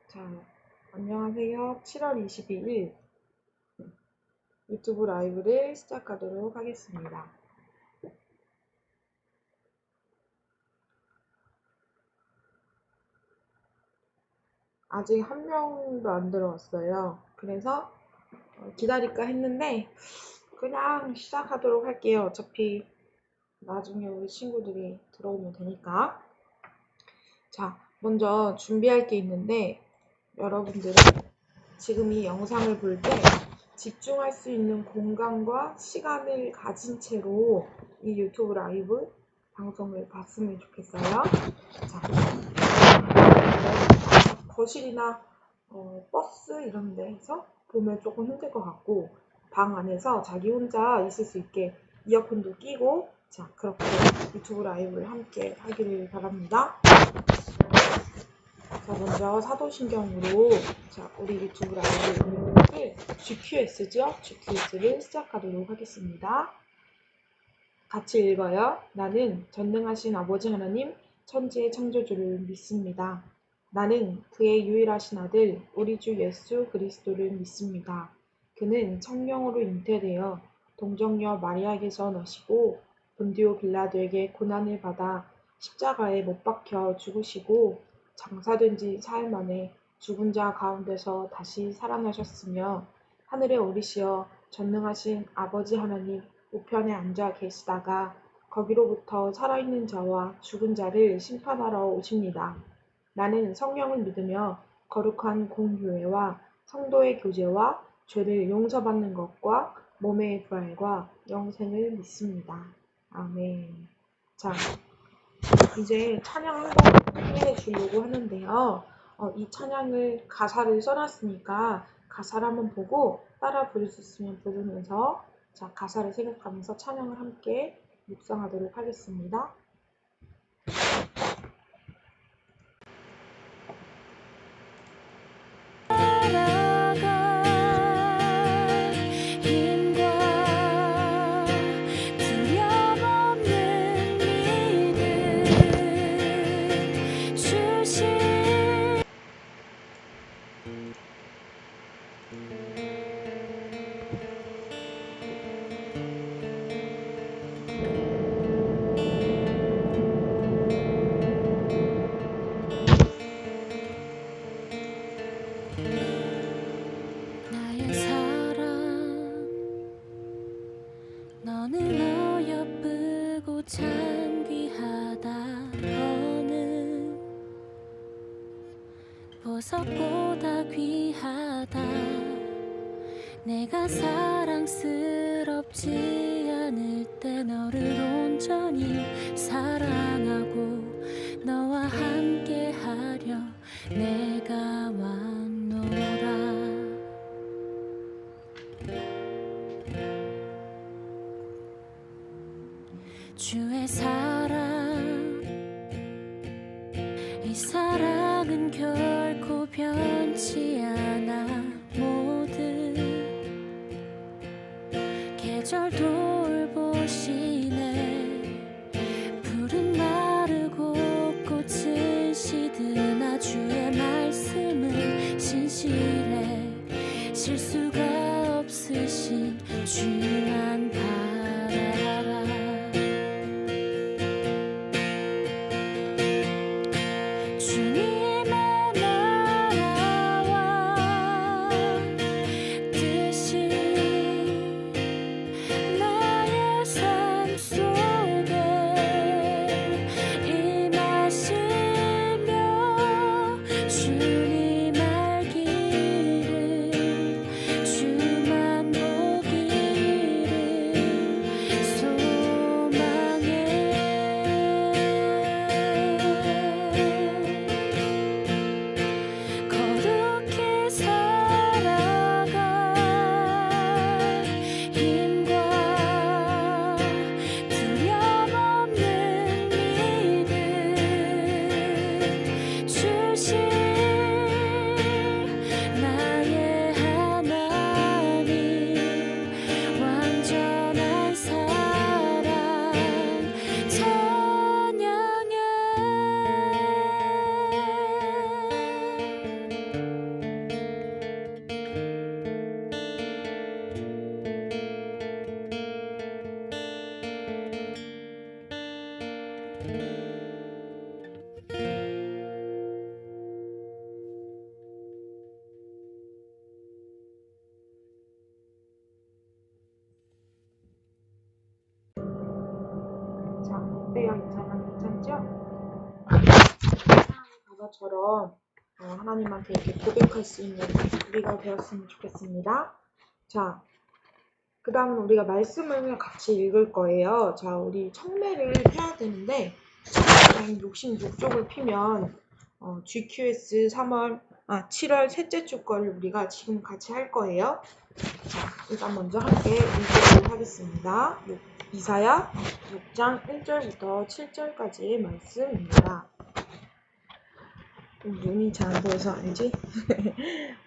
자, 안녕하세요. 7월 22일 유튜브 라이브를 시작하도록 하겠습니다. 아직 한 명도 안 들어왔어요. 그래서 기다릴까 했는데 그냥 시작하도록 할게요. 어차피 나중에 우리 친구들이 들어오면 되니까. 자, 먼저 준비할 게 있는데 여러분들은 지금 이 영상을 볼 때 집중할 수 있는 공간과 시간을 가진 채로 이 유튜브 라이브 방송을 봤으면 좋겠어요. 자, 거실이나 버스 이런 데서 보면 조금 힘들 것 같고 방 안에서 자기 혼자 있을 수 있게 이어폰도 끼고 자 그렇게 유튜브 라이브를 함께 하기를 바랍니다. 자, 먼저 사도신경으로 자 우리 유튜브 라이브를 GQS죠? GQS를 시작하도록 하겠습니다. 같이 읽어요. 나는 전능하신 아버지 하나님 천지의 창조주를 믿습니다. 나는 그의 유일하신 아들 우리 주 예수 그리스도를 믿습니다. 그는 성령으로 잉태되어 동정녀 마리아에게서 나시고 본디오 빌라도에게 고난을 받아 십자가에 못 박혀 죽으시고 장사된 지 사흘 만에 죽은 자 가운데서 다시 살아나셨으며 하늘에 오르시어 전능하신 아버지 하나님 우편에 앉아 계시다가 거기로부터 살아있는 자와 죽은 자를 심판하러 오십니다. 나는 성령을 믿으며 거룩한 공교회와 성도의 교제와 죄를 용서받는 것과 몸의 부활과 영생을 믿습니다. 아멘. 자, 이제 찬양 한 곡 소개해 주려고 하는데요. 이 찬양을 가사를 써놨으니까 가사를 한번 보고 따라 부를 수 있으면 부르면서 자, 가사를 생각하면서 찬양을 함께 묵상하도록 하겠습니다. 나의 사랑 너는 어여쁘고 참 귀하다 너는 보석보다 귀하다 내가 사랑스럽지 않을 때 너를 온전히 사랑하고 너와 함께 하려 내가 왔노라 주의 사랑 이 사랑은 결코 변치 않아 모든 계절 돌보시네 푸른 마르고 꽃은 시드나 주의 말씀은 신실해 실수가 없으신 주만 바라라 주님의 나라와 뜻이 나 자, 어때요? 괜찮죠? 하나님 바다처럼 하나님한테 이렇게 고백할 수 있는 우리가 되었으면 좋겠습니다. 자, 그 다음은 우리가 말씀을 같이 읽을 거예요. 자, 우리 청매를 해야 되는데 청매는 욕심 욕족을 피면 GQS 7월 셋째 주 거를 우리가 지금 같이 할 거예요. 자, 일단 먼저 함께 읽도록 하겠습니다. 이사야 6장 1절부터 7절까지의 말씀입니다. 눈이 잘 안 보여서 알지?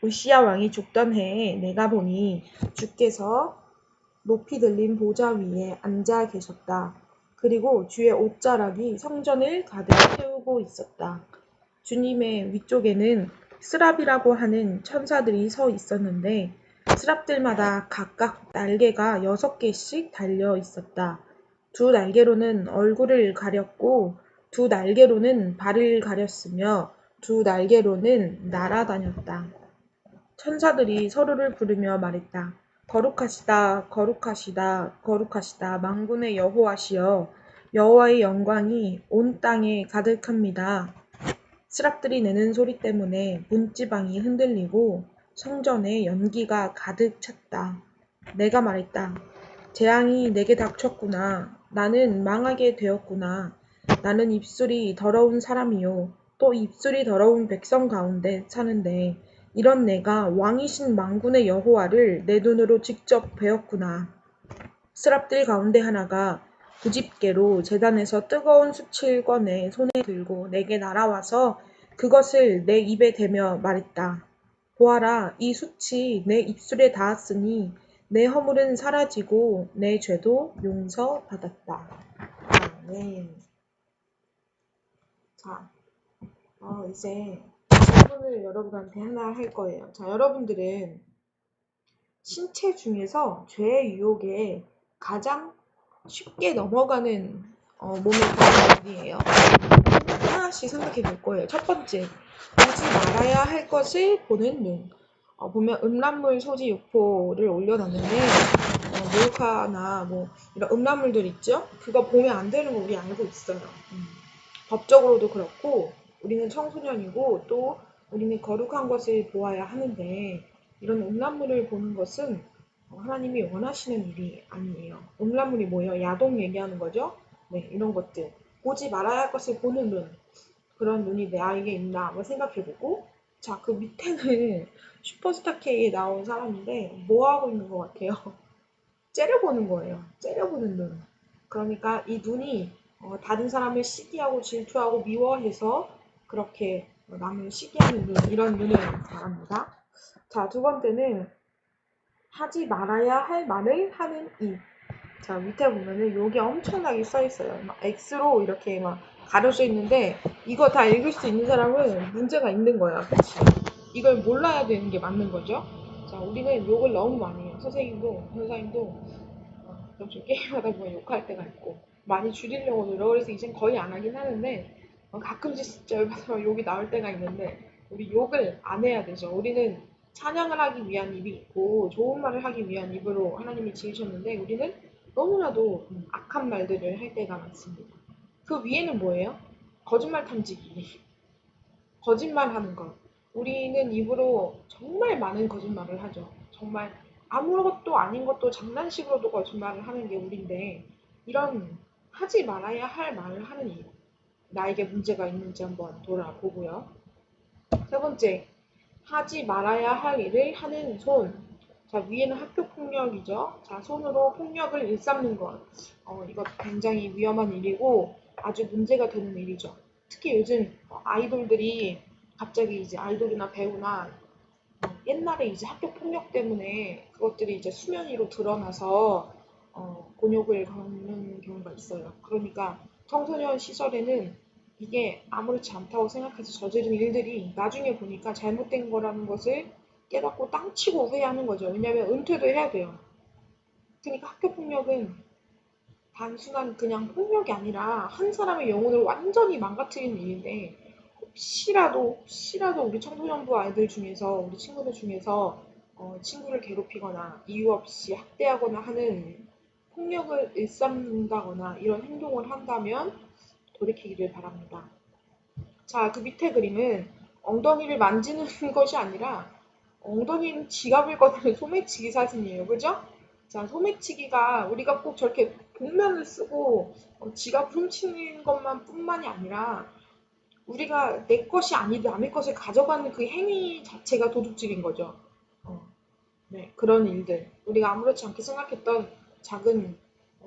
우시야 왕이 죽던 해에 내가 보니 주께서 높이 들린 보좌 위에 앉아 계셨다. 그리고 주의 옷자락이 성전을 가득 채우고 있었다. 주님의 위쪽에는 스랍이라고 하는 천사들이 서 있었는데 스랍들마다 각각 날개가 6개씩 달려 있었다. 두 날개로는 얼굴을 가렸고 두 날개로는 발을 가렸으며 두 날개로는 날아다녔다. 천사들이 서로를 부르며 말했다. 거룩하시다, 거룩하시다, 거룩하시다, 만군의 여호와시여, 여호와의 영광이 온 땅에 가득합니다. 스랍들이 내는 소리 때문에 문지방이 흔들리고 성전에 연기가 가득 찼다. 내가 말했다. 재앙이 내게 닥쳤구나. 나는 망하게 되었구나. 나는 입술이 더러운 사람이요. 또 입술이 더러운 백성 가운데 사는데 이런 내가 왕이신 만군의 여호와를 내 눈으로 직접 배웠구나. 스랍들 가운데 하나가 부집개로 제단에서 뜨거운 숯을 꺼내 손에 들고 내게 날아와서 그것을 내 입에 대며 말했다. 보아라, 이 숯이 내 입술에 닿았으니 내 허물은 사라지고 내 죄도 용서받았다. 아멘. 자, 이제 질문을 여러분한테 하나 할 거예요. 자, 여러분들은 신체 중에서 죄의 유혹에 가장 쉽게 넘어가는 몸의 부분이 어디예요? 하나씩 생각해 볼 거예요. 첫 번째, 보지 말아야 할 것을 보는 눈. 보면 음란물 소지 유포를 올려놨는데 몰카나 뭐 이런 음란물들 있죠? 그거 보면 안 되는 거 우리 알고 있어요. 법적으로도 그렇고 우리는 청소년이고 또 우리는 거룩한 것을 보아야 하는데 이런 음란물을 보는 것은 하나님이 원하시는 일이 아니에요. 음란물이 뭐예요? 야동 얘기하는 거죠? 네, 이런 것들. 보지 말아야 할 것을 보는 눈. 그런 눈이 나에게 있나 한번 생각해보고 자, 그 밑에는 슈퍼스타 K에 나온 사람인데 뭐 하고 있는 것 같아요? 째려보는 거예요. 째려보는 눈. 그러니까 이 눈이 다른 사람을 시기하고 질투하고 미워해서 그렇게 남을 시기하는 눈, 이런 눈을 말합니다. 자, 두 번째는 하지 말아야 할 말을 하는 입. 자, 밑에 보면은 요게 엄청나게 써 있어요. 막 X로 이렇게 막 가려져 있는데 이거 다 읽을 수 있는 사람은 문제가 있는 거야. 그치? 이걸 몰라야 되는 게 맞는 거죠. 자, 우리는 욕을 너무 많이 해요. 선생님도 좀 게임하다 보면 욕할 때가 있고 많이 줄이려고 노력을 해서 이젠 거의 안 하긴 하는데 가끔씩 진짜 열받아서 욕이 나올 때가 있는데 우리 욕을 안 해야 되죠. 우리는 찬양을 하기 위한 입이 있고 좋은 말을 하기 위한 입으로 하나님이 지으셨는데 우리는 너무나도 악한 말들을 할 때가 많습니다. 그 위에는 뭐예요? 거짓말 탐지기. 거짓말하는 것. 우리는 입으로 정말 많은 거짓말을 하죠. 정말 아무것도 아닌 것도 장난식으로도 거짓말을 하는 게 우리인데 이런 하지 말아야 할 말을 하는 입. 나에게 문제가 있는지 한번 돌아보고요. 세 번째, 하지 말아야 할 일을 하는 손. 자, 위에는 학교 폭력이죠. 자, 손으로 폭력을 일삼는 것. 이거 굉장히 위험한 일이고 아주 문제가 되는 일이죠. 특히 요즘 아이돌들이 갑자기 이제 아이돌이나 배우나 옛날에 이제 학교 폭력 때문에 그것들이 이제 수면 위로 드러나서 곤욕을 겪는 경우가 있어요. 그러니까 청소년 시절에는 이게 아무렇지 않다고 생각해서 저지른 일들이 나중에 보니까 잘못된 거라는 것을 깨닫고 땅치고 후회하는 거죠. 왜냐하면 은퇴도 해야 돼요. 그러니까 학교 폭력은 단순한 그냥 폭력이 아니라 한 사람의 영혼을 완전히 망가뜨리는 일인데 혹시라도 우리 청소년부 아이들 중에서 우리 친구들 중에서 친구를 괴롭히거나 이유 없이 학대하거나 하는 폭력을 일삼는다거나 이런 행동을 한다면 돌이키기를 바랍니다. 자, 그 밑에 그림은 엉덩이를 만지는 것이 아니라 엉덩이는 지갑을 꺼내는 소매치기 사진이에요. 그죠? 자, 소매치기가 우리가 꼭 저렇게 복면을 쓰고 지갑을 훔치는 것만 뿐만이 아니라 우리가 내 것이 아닌 남의 것을 가져가는 그 행위 자체가 도둑질인 거죠. 네, 그런 일들. 우리가 아무렇지 않게 생각했던 작은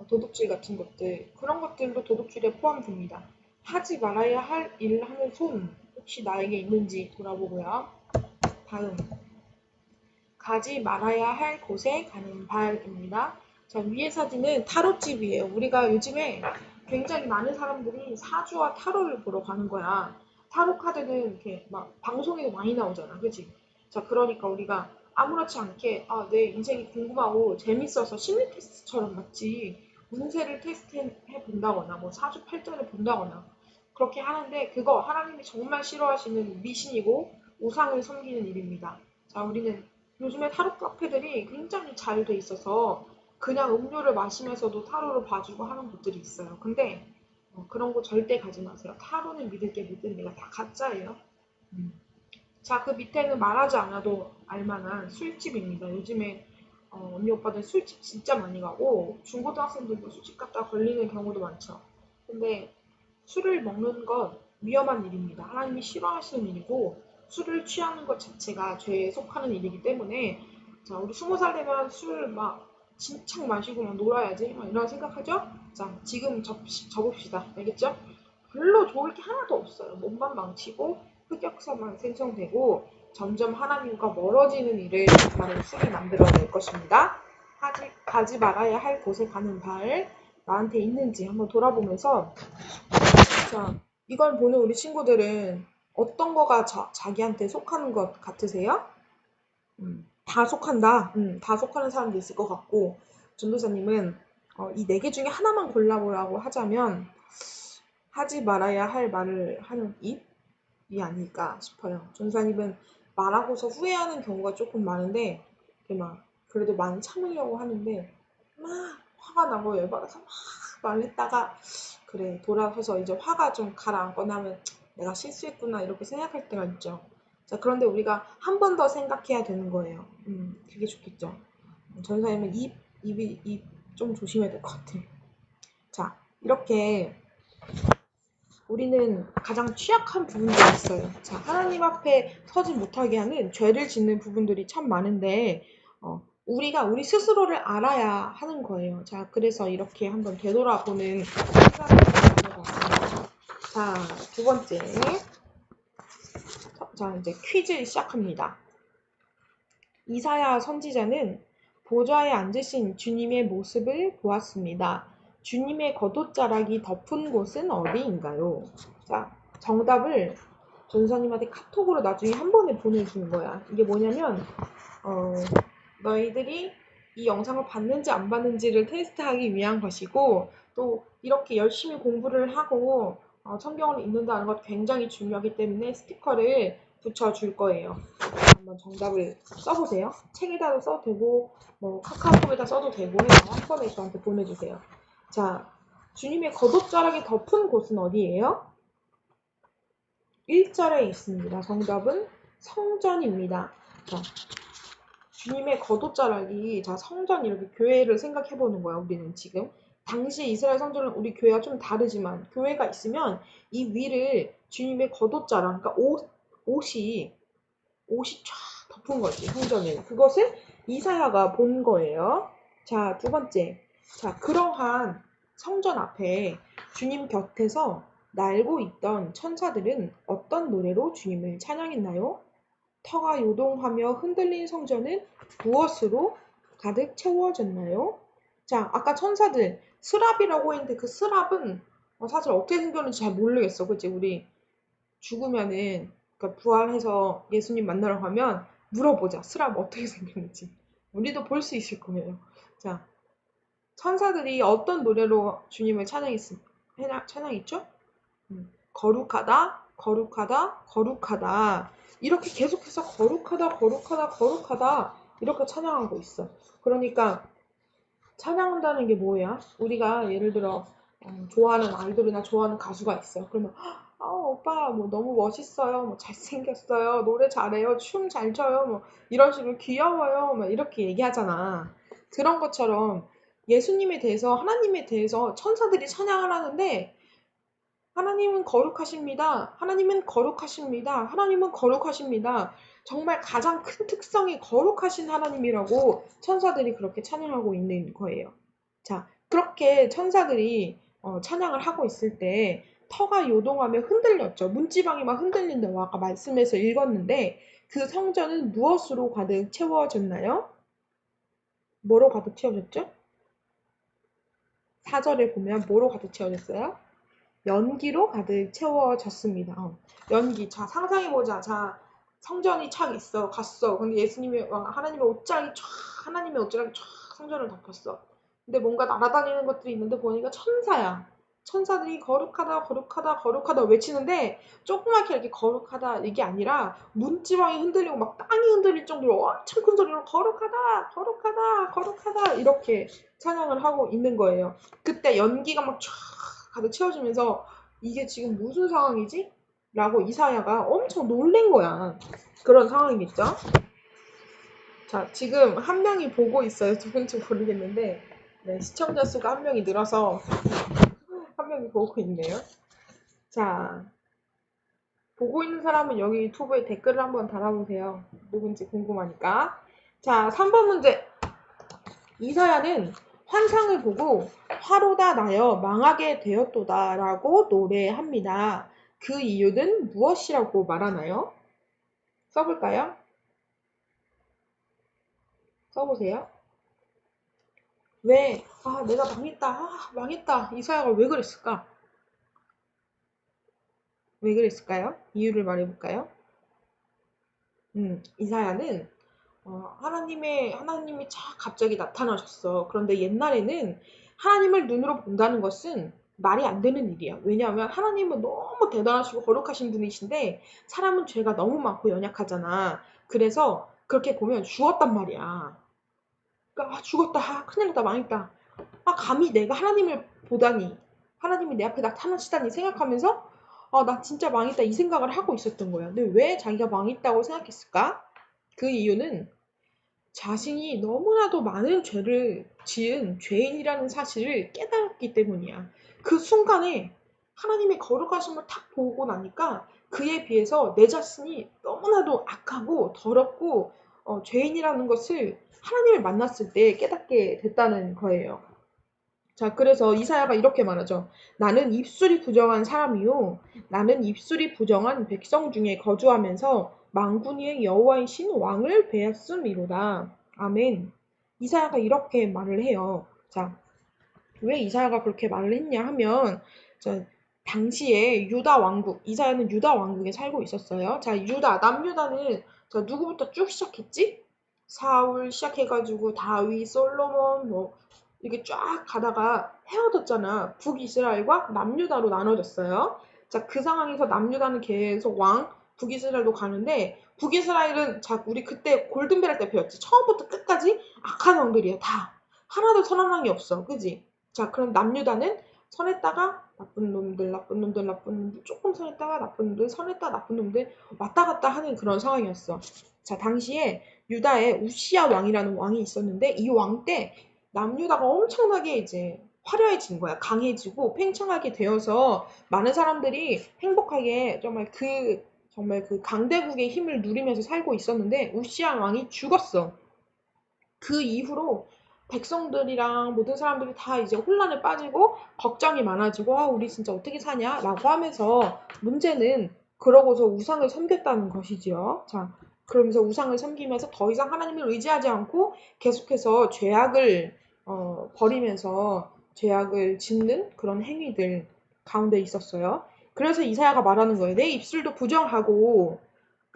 도둑질 같은 것들, 그런 것들도 도둑질에 포함됩니다. 하지 말아야 할 일을 하는 손, 혹시 나에게 있는지 돌아보고요. 다음. 가지 말아야 할 곳에 가는 발입니다. 자, 위의 사진은 타로집이에요. 우리가 요즘에 굉장히 많은 사람들이 사주와 타로를 보러 가는 거야. 타로 카드는 이렇게 막 방송에도 많이 나오잖아. 그치? 자, 그러니까 우리가 아무렇지 않게 내 인생이 궁금하고 재밌어서 심리 테스트처럼 마치 운세를 테스트해 본다거나 뭐 사주 팔자를 본다거나 그렇게 하는데 그거 하나님이 정말 싫어하시는 미신이고 우상을 섬기는 일입니다. 자, 우리는 요즘에 타로 카페들이 굉장히 잘 돼 있어서 그냥 음료를 마시면서도 타로를 봐주고 하는 곳들이 있어요. 근데 그런 곳 절대 가지 마세요. 타로는 믿을 게 모든 데가 다 가짜예요. 자, 그 밑에는 말하지 않아도 알만한 술집입니다. 요즘에 언니 오빠들 술집 진짜 많이 가고 중고등학생들도 술집 갔다 걸리는 경우도 많죠. 근데 술을 먹는 건 위험한 일입니다. 하나님이 싫어하시는 일이고 술을 취하는 것 자체가 죄에 속하는 일이기 때문에 자, 우리 20살 되면 술 막 진창 마시고 막 놀아야지 막 이런 생각하죠? 자, 지금 접읍시다. 알겠죠? 별로 좋을 게 하나도 없어요. 몸만 망치고 흑역사만 생성되고 점점 하나님과 멀어지는 일을 바로 술이 만들어낼 것입니다. 가지 말아야 할 곳에 가는 발 나한테 있는지 한번 돌아보면서 자, 이걸 보는 우리 친구들은 어떤 거가 자기한테 속하는 것 같으세요? 다 속한다. 다 속하는 사람도 있을 것 같고 전도사님은 이 네 개 중에 하나만 골라보라고 하자면 하지 말아야 할 말을 하는 입이 아닐까 싶어요. 전도사님은 말하고서 후회하는 경우가 조금 많은데 막 그래도 많이 참으려고 하는데 막 화가 나고 열받아서 막 말했다가 그래 돌아서서 이제 화가 좀 가라앉고 나면 내가 실수했구나 이렇게 생각할 때가 있죠. 자, 그런데 우리가 한 번 더 생각해야 되는 거예요. 그게 좋겠죠. 전사님은 입이 좀 조심해야 될 것 같아. 자, 이렇게 우리는 가장 취약한 부분들이 있어요. 자, 하나님 앞에 서지 못하게 하는 죄를 짓는 부분들이 참 많은데, 우리가 우리 스스로를 알아야 하는 거예요. 자, 그래서 이렇게 한번 되돌아보는 시간을 가져봤습니다. 자, 두 번째. 자, 이제 퀴즈 시작합니다. 이사야 선지자는 보좌에 앉으신 주님의 모습을 보았습니다. 주님의 겉옷자락이 덮은 곳은 어디인가요? 자, 정답을 전사님한테 카톡으로 나중에 한 번에 보내주는 거야. 이게 뭐냐면 너희들이 이 영상을 봤는지 안 봤는지를 테스트하기 위한 것이고 또 이렇게 열심히 공부를 하고 성경을 읽는다는 것 굉장히 중요하기 때문에 스티커를 붙여줄 거예요. 한번 정답을 써보세요. 책에다도 써도 되고 뭐 카카오톡에다 써도 되고 해서 한 번에 저한테 보내주세요. 자, 주님의 겉옷자락이 덮은 곳은 어디예요? 1절에 있습니다. 정답은 성전입니다. 자, 주님의 겉옷자락이 자 성전 이렇게 교회를 생각해 보는 거야. 우리는 지금 당시 이스라엘 성전은 우리 교회와 좀 다르지만 교회가 있으면 이 위를 주님의 겉옷자락 그러니까 옷이 쫙 덮은 거지 성전을. 그것을 이사야가 본 거예요. 자, 두 번째. 자, 그러한 성전 앞에 주님 곁에서 날고 있던 천사들은 어떤 노래로 주님을 찬양했나요? 터가 요동하며 흔들린 성전은 무엇으로 가득 채워졌나요? 자, 아까 천사들 스랍이라고 했는데 그 스랍은 사실 어떻게 생겼는지 잘 모르겠어. 그치? 우리 죽으면은 그러니까 부활해서 예수님 만나러 가면 물어보자. 스랍 어떻게 생겼는지. 우리도 볼 수 있을 거예요. 자, 천사들이 어떤 노래로 주님을 찬양했죠? 거룩하다, 거룩하다, 거룩하다. 이렇게 계속해서 거룩하다, 거룩하다, 거룩하다. 이렇게 찬양하고 있어. 그러니까 찬양한다는 게 뭐야? 우리가 예를 들어 좋아하는 아이돌이나 좋아하는 가수가 있어. 그러면 오빠 뭐 너무 멋있어요. 뭐 잘생겼어요. 노래 잘해요. 춤 잘 춰요. 뭐 이런 식으로 귀여워요. 막 이렇게 얘기하잖아. 그런 것처럼 예수님에 대해서 하나님에 대해서 천사들이 찬양을 하는데 하나님은 거룩하십니다. 하나님은 거룩하십니다. 하나님은 거룩하십니다. 정말 가장 큰 특성이 거룩하신 하나님이라고 천사들이 그렇게 찬양하고 있는 거예요. 자, 그렇게 천사들이 찬양을 하고 있을 때 터가 요동하며 흔들렸죠. 문지방이 막 흔들린다고 아까 말씀에서 읽었는데 그 성전은 무엇으로 가득 채워졌나요? 뭐로 가득 채워졌죠? 4절에 보면 뭐로 가득 채워졌어요? 연기로 가득 채워졌습니다. 연기. 자, 상상해보자. 자, 성전이 착 있어. 갔어. 근데 하나님의 옷장이 쫙 성전을 덮었어. 근데 뭔가 날아다니는 것들이 있는데 보니까 천사야. 천사들이 거룩하다, 거룩하다, 거룩하다 외치는데 조그맣게 이렇게 거룩하다 이게 아니라 문지방이 흔들리고 막 땅이 흔들릴 정도로 엄청 큰 소리로 거룩하다, 거룩하다, 거룩하다 이렇게 찬양을 하고 있는 거예요. 그때 연기가 막 쫙 가득 채워지면서 이게 지금 무슨 상황이지? 라고 이사야가 엄청 놀란 거야. 그런 상황이겠죠? 자, 지금 한 명이 보고 있어요. 누군지 모르겠는데 네, 시청자 수가 한 명이 늘어서 한 명이 보고 있네요. 자, 보고 있는 사람은 여기 유튜브에 댓글을 한번 달아보세요. 누군지 궁금하니까. 자, 3번 문제. 이사야는 환상을 보고 화로다 나여 망하게 되었도다 라고 노래합니다. 그 이유는 무엇이라고 말하나요? 써볼까요? 써보세요. 왜? 내가 망했다. 망했다. 이사야가 왜 그랬을까? 왜 그랬을까요? 이유를 말해볼까요? 이사야는 하나님이 갑자기 나타나셨어. 그런데 옛날에는 하나님을 눈으로 본다는 것은 말이 안 되는 일이야. 왜냐하면 하나님은 너무 대단하시고 거룩하신 분이신데 사람은 죄가 너무 많고 연약하잖아. 그래서 그렇게 보면 죽었단 말이야. 그러니까 죽었다. 큰일 났다. 망했다. 감히 내가 하나님을 보다니. 하나님이 내 앞에 나타나시다니 생각하면서 나 진짜 망했다. 이 생각을 하고 있었던 거야. 근데 왜 자기가 망했다고 생각했을까? 그 이유는 자신이 너무나도 많은 죄를 지은 죄인이라는 사실을 깨달았기 때문이야. 그 순간에 하나님의 거룩하심을 탁 보고 나니까 그에 비해서 내 자신이 너무나도 악하고 더럽고 죄인이라는 것을 하나님을 만났을 때 깨닫게 됐다는 거예요. 자, 그래서 이사야가 이렇게 말하죠. 나는 입술이 부정한 사람이요. 나는 입술이 부정한 백성 중에 거주하면서 만군의 여호와이신 왕을 배웠음이로다. 아멘. 이사야가 이렇게 말을 해요. 자, 왜 이사야가 그렇게 말을 했냐 하면 당시에 유다 왕국, 이사야는 유다 왕국에 살고 있었어요. 자, 남유다는 누구부터 쭉 시작했지? 사울 시작해가지고 다윗, 솔로몬 이렇게 쫙 가다가 헤어졌잖아. 북이스라엘과 남유다로 나눠졌어요. 자, 그 상황에서 남유다는 계속 북이스라엘로 가는데 북이스라엘은 우리 그때 골든벨 때 배웠지. 처음부터 끝까지 악한 왕들이야. 다. 하나도 선한 왕이 없어. 그지? 자, 그럼 남유다는 선했다가 나쁜 놈들, 조금 선했다가 나쁜 놈들, 선했다 나쁜 놈들 왔다 갔다 하는 그런 상황이었어. 자, 당시에 유다에 우시야 왕이라는 왕이 있었는데 이 왕 때 남유다가 엄청나게 이제 화려해진 거야. 강해지고 팽창하게 되어서 많은 사람들이 행복하게 정말 그 강대국의 힘을 누리면서 살고 있었는데 우시야 왕이 죽었어. 그 이후로 백성들이랑 모든 사람들이 다 이제 혼란에 빠지고 걱정이 많아지고 우리 진짜 어떻게 사냐라고 하면서 문제는 그러고서 우상을 섬겼다는 것이지요. 자, 그러면서 우상을 섬기면서 더 이상 하나님을 의지하지 않고 계속해서 죄악을 버리면서 죄악을 짓는 그런 행위들 가운데 있었어요. 그래서 이사야가 말하는 거예요. 내 입술도 부정하고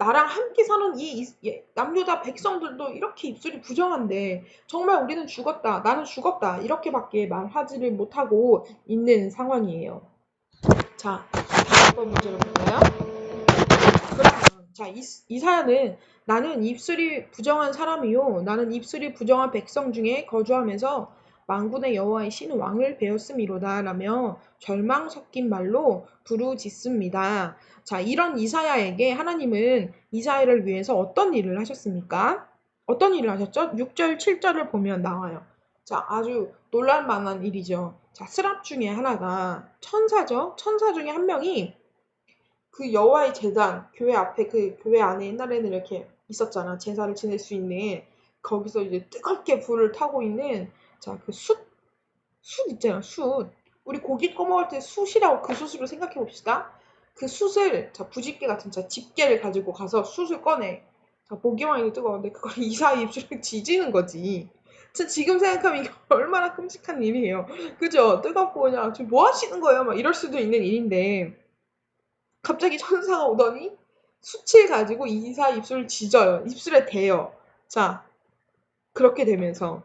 나랑 함께 사는 남유다 백성들도 이렇게 입술이 부정한데 정말 우리는 죽었다, 나는 죽었다 이렇게밖에 말하지를 못하고 있는 상황이에요. 자, 다음 번 문제를 볼까요? 그러면 자, 이사야는 나는 입술이 부정한 사람이요 나는 입술이 부정한 백성 중에 거주하면서 만군의 여호와의 신 왕을 배웠음이로다 라며 절망 섞인 말로 부르짖습니다. 자, 이런 이사야에게 하나님은 이사야를 위해서 어떤 일을 하셨습니까? 어떤 일을 하셨죠? 6절, 7절을 보면 나와요. 자, 아주 놀랄만한 일이죠. 자, 스랍 중에 하나가 천사죠. 천사 중에 한 명이 그 여호와의 제단, 교회 앞에 그 교회 안에 옛날에는 이렇게 있었잖아. 제사를 지낼 수 있는. 거기서 이제 뜨겁게 불을 타고 있는 자, 그 숯 있잖아, 숯. 우리 고기 꺼먹을 때 숯이라고 그 숯으로 생각해 봅시다. 그 숯을 자, 부집게 같은 자, 집게를 가지고 가서 숯을 꺼내. 자, 보기만 해도 뜨거운데 그걸 이사의 입술을 지지는 거지. 지금 생각하면 이게 얼마나 끔찍한 일이에요. 그죠? 뜨겁고 그냥 지금 뭐 하시는 거예요? 막 이럴 수도 있는 일인데 갑자기 천사가 오더니 수치를 가지고 이사 입술을 지져요. 입술에 대요. 자, 그렇게 되면서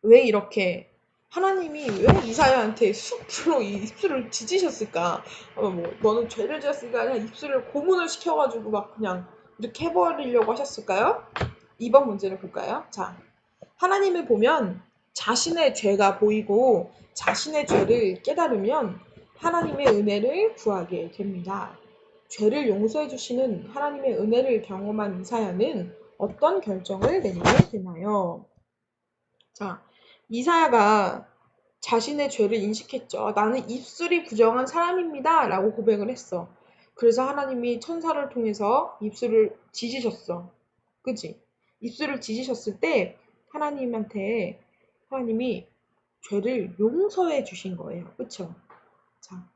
왜 이렇게 하나님이 왜 이사야한테 숯으로 이 입술을 지지셨을까? 뭐 너는 죄를 지었으니까 그냥 입술을 고문을 시켜가지고 막 그냥 이렇게 해버리려고 하셨을까요? 2번 문제를 볼까요? 자, 하나님을 보면 자신의 죄가 보이고 자신의 죄를 깨달으면 하나님의 은혜를 구하게 됩니다. 죄를 용서해 주시는 하나님의 은혜를 경험한 이사야는 어떤 결정을 내리게 되나요? 자, 이사야가 자신의 죄를 인식했죠. 나는 입술이 부정한 사람입니다. 라고 고백을 했어. 그래서 하나님이 천사를 통해서 입술을 지지셨어. 그치? 입술을 지지셨을 때 하나님이 죄를 용서해 주신 거예요. 그쵸? 자,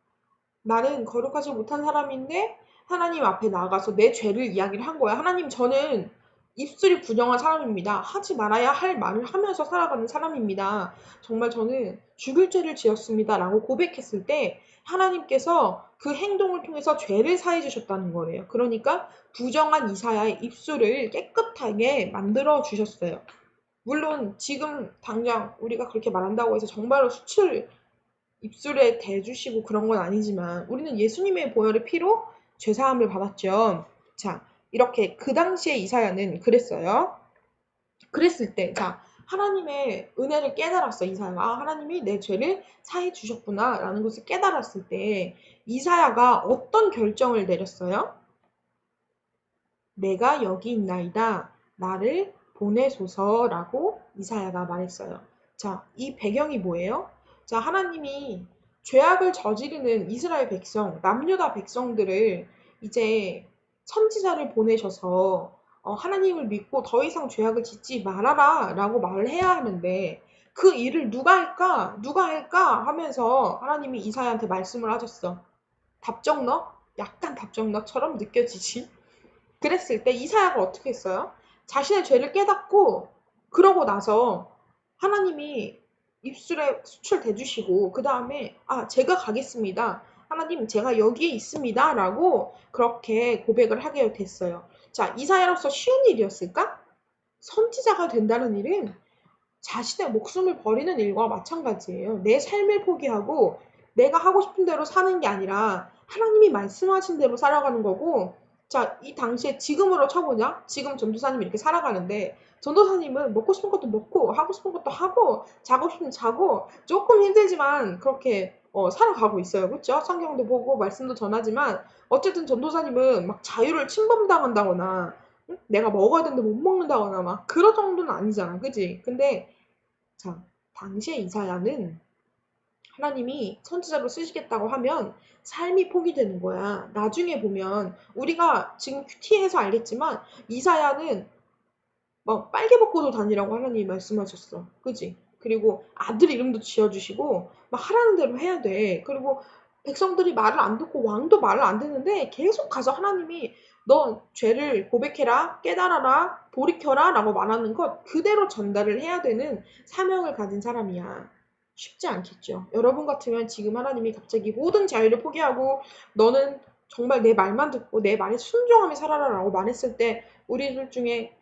나는 거룩하지 못한 사람인데 하나님 앞에 나가서 내 죄를 이야기를 한 거야. 하나님, 저는 입술이 부정한 사람입니다. 하지 말아야 할 말을 하면서 살아가는 사람입니다. 정말 저는 죽을 죄를 지었습니다. 라고 고백했을 때 하나님께서 그 행동을 통해서 죄를 사해 주셨다는 거예요. 그러니까 부정한 이사야의 입술을 깨끗하게 만들어 주셨어요. 물론 지금 당장 우리가 그렇게 말한다고 해서 정말로 수치를 입술에 대주시고 그런 건 아니지만 우리는 예수님의 보혈의 피로 죄사함을 받았죠. 자, 이렇게 그 당시에 이사야는 그랬어요. 그랬을 때, 자, 하나님의 은혜를 깨달았어, 이사야가. 아, 하나님이 내 죄를 사해 주셨구나 라는 것을 깨달았을 때 이사야가 어떤 결정을 내렸어요? 내가 여기 있나이다. 나를 보내소서라고 이사야가 말했어요. 자, 이 배경이 뭐예요? 자, 하나님이 죄악을 저지르는 이스라엘 백성, 남유다 백성들을 이제 선지자를 보내셔서 하나님을 믿고 더 이상 죄악을 짓지 말아라 라고 말을 해야 하는데 그 일을 누가 할까? 누가 할까? 하면서 하나님이 이사야한테 말씀을 하셨어. 답정너? 약간 답정너처럼 느껴지지? 그랬을 때 이사야가 어떻게 했어요? 자신의 죄를 깨닫고 그러고 나서 하나님이 입술에 숯을 대주시고 그 다음에 아, 제가 가겠습니다. 하나님, 제가 여기에 있습니다. 라고 그렇게 고백을 하게 됐어요. 자, 이사야로서 쉬운 일이었을까? 선지자가 된다는 일은 자신의 목숨을 버리는 일과 마찬가지예요. 내 삶을 포기하고 내가 하고 싶은 대로 사는 게 아니라 하나님이 말씀하신 대로 살아가는 거고, 자, 이 당시에 지금으로 쳐보냐? 지금 전도사님이 이렇게 살아가는데 전도사님은 먹고 싶은 것도 먹고 하고 싶은 것도 하고 자고 싶으면 자고 조금 힘들지만 그렇게 살아가고 있어요. 그렇죠? 성경도 보고 말씀도 전하지만 어쨌든 전도사님은 막 자유를 침범당한다거나 내가 먹어야 되는데 못 먹는다거나 막 그런 정도는 아니잖아. 그지? 근데 자, 당시에 이사야는 하나님이 선지자로 쓰시겠다고 하면 삶이 포기되는 거야. 나중에 보면 우리가 지금 큐티해서 알겠지만 이사야는 막 빨개 벗고도 다니라고 하나님이 말씀하셨어. 그지? 그리고 아들 이름도 지어주시고 막 하라는 대로 해야 돼. 그리고 백성들이 말을 안 듣고 왕도 말을 안 듣는데 계속 가서 하나님이 너 죄를 고백해라, 깨달아라, 돌이켜라 라고 말하는 것 그대로 전달을 해야 되는 사명을 가진 사람이야. 쉽지 않겠죠. 여러분 같으면 지금 하나님이 갑자기 모든 자유를 포기하고 너는 정말 내 말만 듣고 내 말에 순종하며 살아라라고 말했을 때 우리들 중에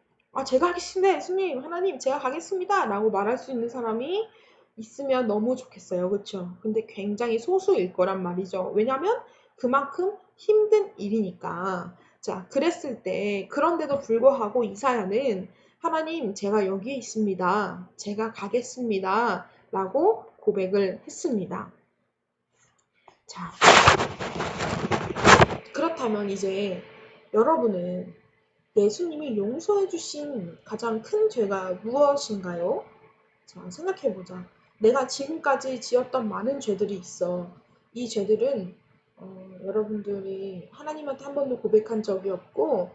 제가 하겠습니다. 예수님, 하나님, 제가 가겠습니다. 라고 말할 수 있는 사람이 있으면 너무 좋겠어요. 그렇죠? 근데 굉장히 소수일 거란 말이죠. 왜냐하면 그만큼 힘든 일이니까. 자, 그랬을 때 그런데도 불구하고 이사야는 하나님, 제가 여기에 있습니다. 제가 가겠습니다. 라고 고백을 했습니다. 자, 그렇다면 이제 여러분은 예수님이 용서해 주신 가장 큰 죄가 무엇인가요? 자, 생각해보자. 내가 지금까지 지었던 많은 죄들이 있어. 이 죄들은 여러분들이 하나님한테 한 번도 고백한 적이 없고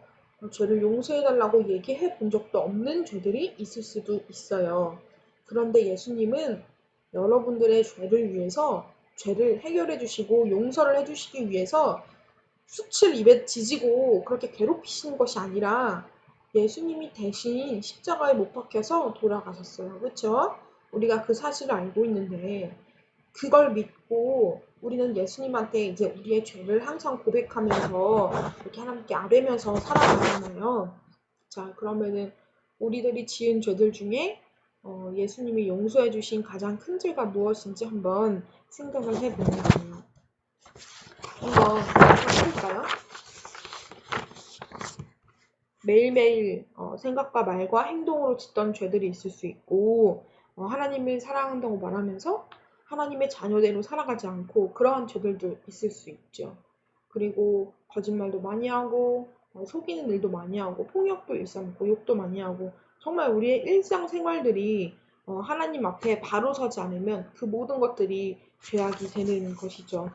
죄를 용서해달라고 얘기해 본 적도 없는 죄들이 있을 수도 있어요. 그런데 예수님은 여러분들의 죄를 위해서 죄를 해결해 주시고 용서를 해 주시기 위해서 숯을 입에 지지고 그렇게 괴롭히시는 것이 아니라 예수님이 대신 십자가에 못 박혀서 돌아가셨어요. 그렇죠? 우리가 그 사실을 알고 있는데 그걸 믿고 우리는 예수님한테 이제 우리의 죄를 항상 고백하면서 이렇게 하나님께 아뢰면서 살아가잖아요. 자, 그러면은 우리들이 지은 죄들 중에 예수님이 용서해 주신 가장 큰 죄가 무엇인지 한번 생각을 해보는 거예요. 한번 해볼까요? 매일매일 생각과 말과 행동으로 짓던 죄들이 있을 수 있고 하나님을 사랑한다고 말하면서 하나님의 자녀대로 살아가지 않고 그러한 죄들도 있을 수 있죠. 그리고 거짓말도 많이 하고 속이는 일도 많이 하고 폭력도 일삼고 욕도 많이 하고 정말 우리의 일상생활들이 하나님 앞에 바로 서지 않으면 그 모든 것들이 죄악이 되는 것이죠.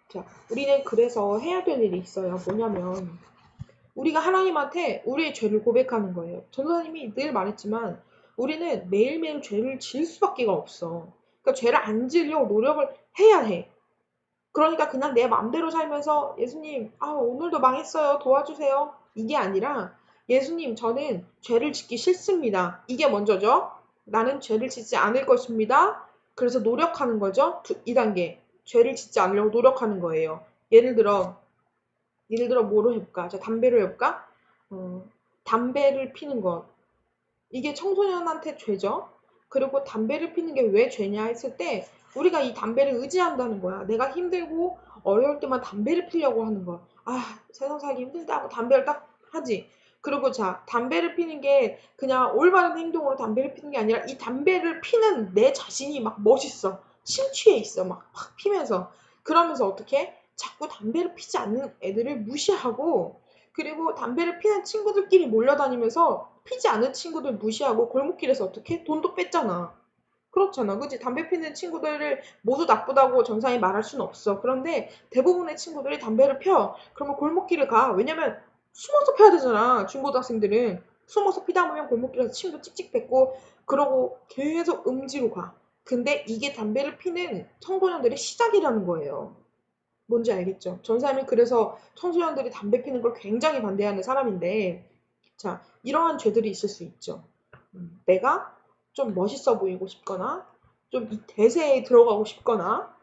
자, 우리는 그래서 해야 될 일이 있어요. 뭐냐면 우리가 하나님한테 우리의 죄를 고백하는 거예요. 전도사님이 늘 말했지만 우리는 매일매일 죄를 지을 수밖에 없어. 그러니까 죄를 안 지으려고 노력을 해야 해. 그러니까 그냥 내 마음대로 살면서 예수님, 오늘도 망했어요. 도와주세요. 이게 아니라 예수님, 저는 죄를 짓기 싫습니다. 이게 먼저죠. 나는 죄를 짓지 않을 것입니다. 그래서 노력하는 거죠. 2단계. 죄를 짓지 않으려고 노력하는 거예요. 예를 들어 뭐로 해볼까? 자, 담배로 해볼까? 담배를 피는 것. 이게 청소년한테 죄죠. 그리고 담배를 피는 게 왜 죄냐 했을 때 우리가 이 담배를 의지한다는 거야. 내가 힘들고 어려울 때만 담배를 피려고 하는 거야. 세상 살기 힘들다고 담배를 딱 하지. 그리고 자, 담배를 피는 게 그냥 올바른 행동으로 담배를 피는 게 아니라 이 담배를 피는 내 자신이 막 멋있어. 심취해 있어. 막 피면서. 그러면서 어떻게? 자꾸 담배를 피지 않는 애들을 무시하고 그리고 담배를 피는 친구들끼리 몰려다니면서 피지 않은 친구들 무시하고 골목길에서 어떻게? 돈도 뺐잖아. 그렇잖아. 그치? 담배 피는 친구들을 모두 나쁘다고 정상이 말할 수는 없어. 그런데 대부분의 친구들이 담배를 펴. 그러면 골목길을 가. 왜냐면 숨어서 펴야 되잖아. 중고등학생들은. 숨어서 피다 보면 골목길에서 침도 찍찍 뱉고 그러고 계속 음지로 가. 근데 이게 담배를 피는 청소년들의 시작이라는 거예요. 뭔지 알겠죠? 전사님은 그래서 청소년들이 담배 피는 걸 굉장히 반대하는 사람인데 자, 이러한 죄들이 있을 수 있죠. 내가 좀 멋있어 보이고 싶거나 좀 이 대세에 들어가고 싶거나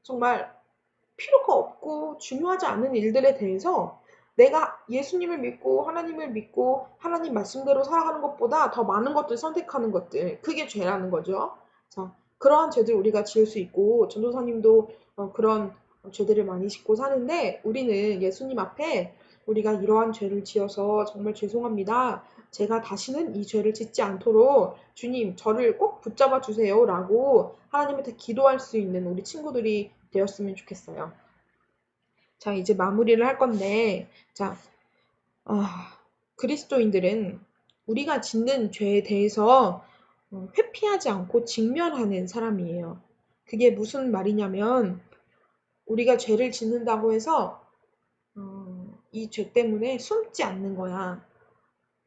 정말 필요가 없고 중요하지 않은 일들에 대해서 내가 예수님을 믿고 하나님을 믿고 하나님 말씀대로 살아가는 것보다 더 많은 것들 선택하는 것들 그게 죄라는 거죠. 자, 그러한 죄들 우리가 지을 수 있고 전도사님도 그런 죄들을 많이 짓고 사는데 우리는 예수님 앞에 우리가 이러한 죄를 지어서 정말 죄송합니다. 제가 다시는 이 죄를 짓지 않도록 주님 저를 꼭 붙잡아 주세요 라고 하나님한테 기도할 수 있는 우리 친구들이 되었으면 좋겠어요. 자, 이제 마무리를 할 건데, 자, 그리스도인들은 우리가 짓는 죄에 대해서 회피하지 않고 직면하는 사람이에요. 그게 무슨 말이냐면, 우리가 죄를 짓는다고 해서 이 죄 때문에 숨지 않는 거야.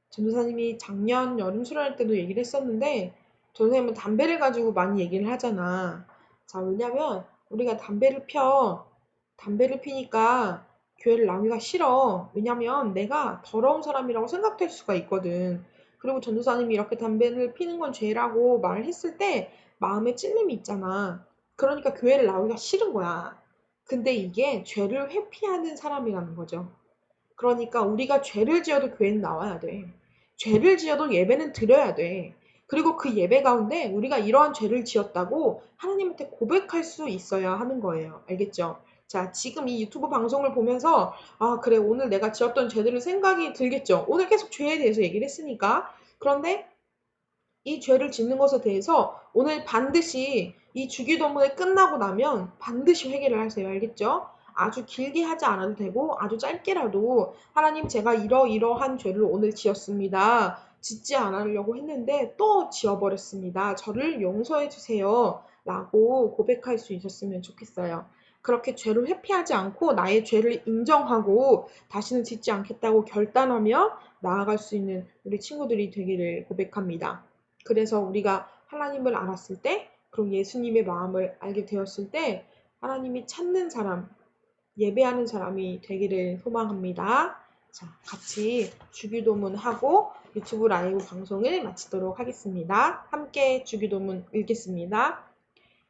전도사님이 작년 여름 수련회 때도 얘기를 했었는데, 전도사님은 담배를 가지고 많이 얘기를 하잖아. 자, 왜냐면 우리가 담배를 피니까 교회를 나오기가 싫어. 왜냐면 내가 더러운 사람이라고 생각될 수가 있거든. 그리고 전도사님이 이렇게 담배를 피는 건 죄라고 말을 했을 때 마음에 찔림이 있잖아. 그러니까 교회를 나오기가 싫은 거야. 근데 이게 죄를 회피하는 사람이라는 거죠. 그러니까 우리가 죄를 지어도 교회는 나와야 돼. 죄를 지어도 예배는 드려야 돼. 그리고 그 예배 가운데 우리가 이러한 죄를 지었다고 하나님한테 고백할 수 있어야 하는 거예요. 알겠죠? 자, 지금 이 유튜브 방송을 보면서 아, 그래, 오늘 내가 지었던 죄들을 생각이 들겠죠? 오늘 계속 죄에 대해서 얘기를 했으니까. 그런데 이 죄를 짓는 것에 대해서 오늘 반드시 이 주기도문이 끝나고 나면 반드시 회개를 하세요. 알겠죠? 아주 길게 하지 않아도 되고 아주 짧게라도 하나님 제가 이러이러한 죄를 오늘 지었습니다. 짓지 않으려고 했는데 또 지어버렸습니다. 저를 용서해 주세요. 라고 고백할 수 있었으면 좋겠어요. 그렇게 죄를 회피하지 않고 나의 죄를 인정하고 다시는 짓지 않겠다고 결단하며 나아갈 수 있는 우리 친구들이 되기를 고백합니다. 그래서 우리가 하나님을 알았을 때, 그리고 예수님의 마음을 알게 되었을 때 하나님이 찾는 사람, 예배하는 사람이 되기를 소망합니다. 자, 같이 주기도문 하고 유튜브 라이브 방송을 마치도록 하겠습니다. 함께 주기도문 읽겠습니다.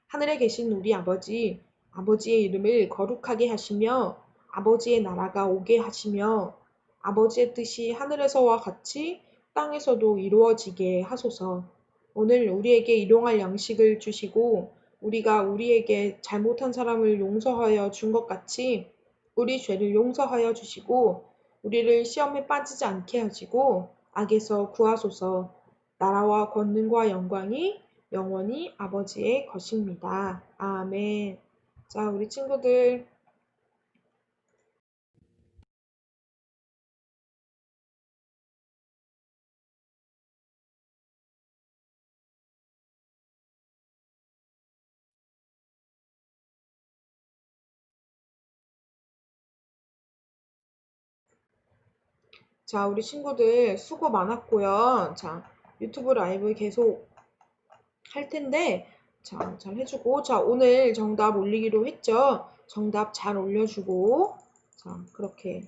하늘에 계신 우리 아버지, 아버지의 이름을 거룩하게 하시며 아버지의 나라가 오게 하시며 아버지의 뜻이 하늘에서와 같이 땅에서도 이루어지게 하소서. 오늘 우리에게 일용할 양식을 주시고 우리가 우리에게 잘못한 사람을 용서하여 준 것 같이 우리 죄를 용서하여 주시고 우리를 시험에 빠지지 않게 하시고 악에서 구하소서. 나라와 권능과 영광이 영원히 아버지의 것입니다. 아멘. 자, 우리 친구들. 자, 우리 친구들 수고 많았고요. 자, 유튜브 라이브 계속 할 텐데, 자, 잘 해주고. 자, 오늘 정답 올리기로 했죠? 정답 잘 올려주고. 자, 그렇게.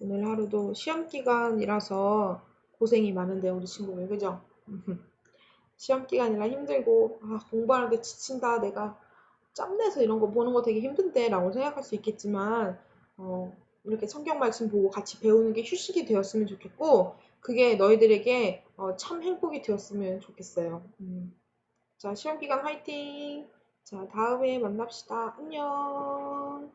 오늘 하루도 시험 기간이라서 고생이 많은데, 우리 친구들. 그죠? 시험 기간이라 힘들고, 아, 공부하는데 지친다. 내가 짬내서 이런 거 보는 거 되게 힘든데 라고 생각할 수 있겠지만 이렇게 성경 말씀 보고 같이 배우는 게 휴식이 되었으면 좋겠고 그게 너희들에게 참 행복이 되었으면 좋겠어요. 자, 시험 기간 화이팅! 자, 다음에 만납시다. 안녕!